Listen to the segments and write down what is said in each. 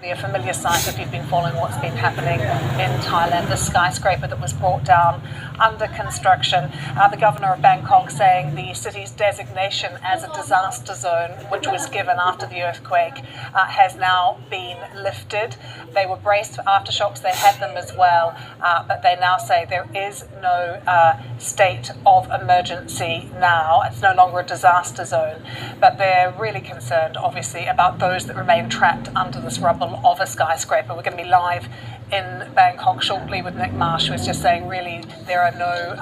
A familiar sight if you've been following what's been happening in Thailand, the skyscraper that was brought down under construction. The governor of Bangkok saying the city's designation as a disaster zone, which was given after the earthquake, has now been lifted. They were braced for aftershocks, they had them as well, but they now say there is no state of emergency now. It's no longer a disaster zone, but they're really concerned, obviously, about those that remain trapped under this rubble of a skyscraper. We're going to be live in Bangkok shortly with Nick Marsh, who was just saying really there are no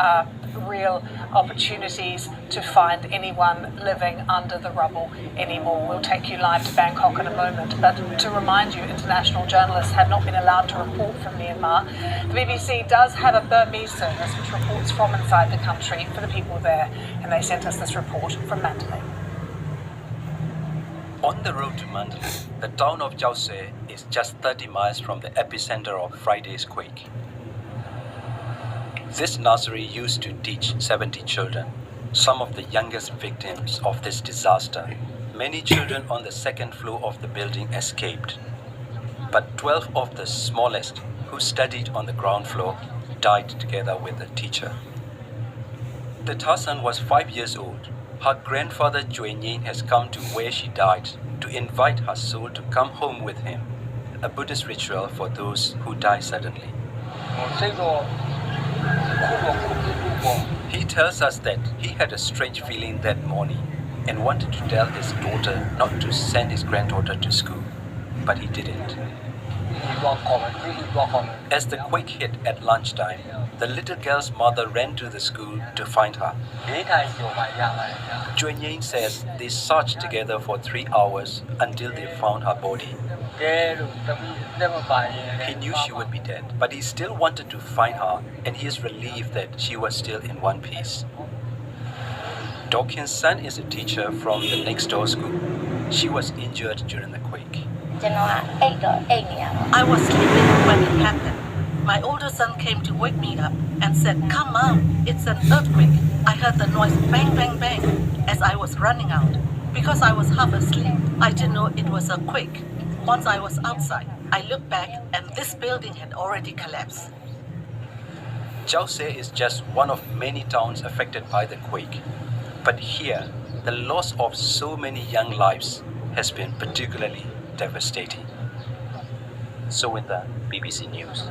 real opportunities to find anyone living under the rubble anymore. We'll take you live to Bangkok in a moment, but to remind you, international journalists have not been allowed to report from Myanmar. The BBC does have a Burmese service which reports from inside the country for the people there, and they sent us this report from Mandalay. On the road to Mandalay, the town of Chao Se is just 30 miles from the epicenter of Friday's quake. This nursery used to teach 70 children, some of the youngest victims of this disaster. Many children on the second floor of the building escaped, but 12 of the smallest, who studied on the ground floor, died together with the teacher. The Tarzan was 5 years old. Her grandfather Chue Nyin has come to where she died to invite her soul to come home with him, a Buddhist ritual for those who die suddenly. He tells us that he had a strange feeling that morning and wanted to tell his daughter not to send his granddaughter to school, but he didn't. As the quake hit at lunchtime, the little girl's mother ran to the school to find her. Chue Nyin says they searched together for 3 hours until they found her body. He knew she would be dead, but he still wanted to find her, and he is relieved that she was still in one piece. Dokhin's son is a teacher from the next door school. She was injured during the quake. I was sleeping when it happened. My older son came to wake me up and said, "Come out, it's an earthquake." I heard the noise bang, bang, bang as I was running out. Because I was half asleep, I didn't know it was a quake. Once I was outside, I looked back and this building had already collapsed. Chao Se is just one of many towns affected by the quake. But here, the loss of so many young lives has been particularly devastating. So with the BBC News.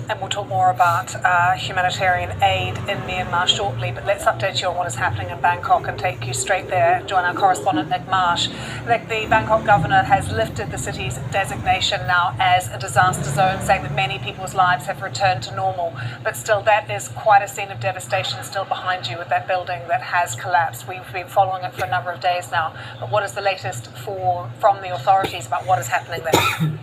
And we'll talk more about humanitarian aid in Myanmar shortly, but let's update you on what is happening in Bangkok and take you straight there. Join our correspondent Nick Marsh. Nick, the Bangkok governor has lifted the city's designation now as a disaster zone, saying that many people's lives have returned to normal. But still, that is quite a scene of devastation still behind you with that building that has collapsed. We've been following it for a number of days now. But what is the latest from the authorities about what is happening there?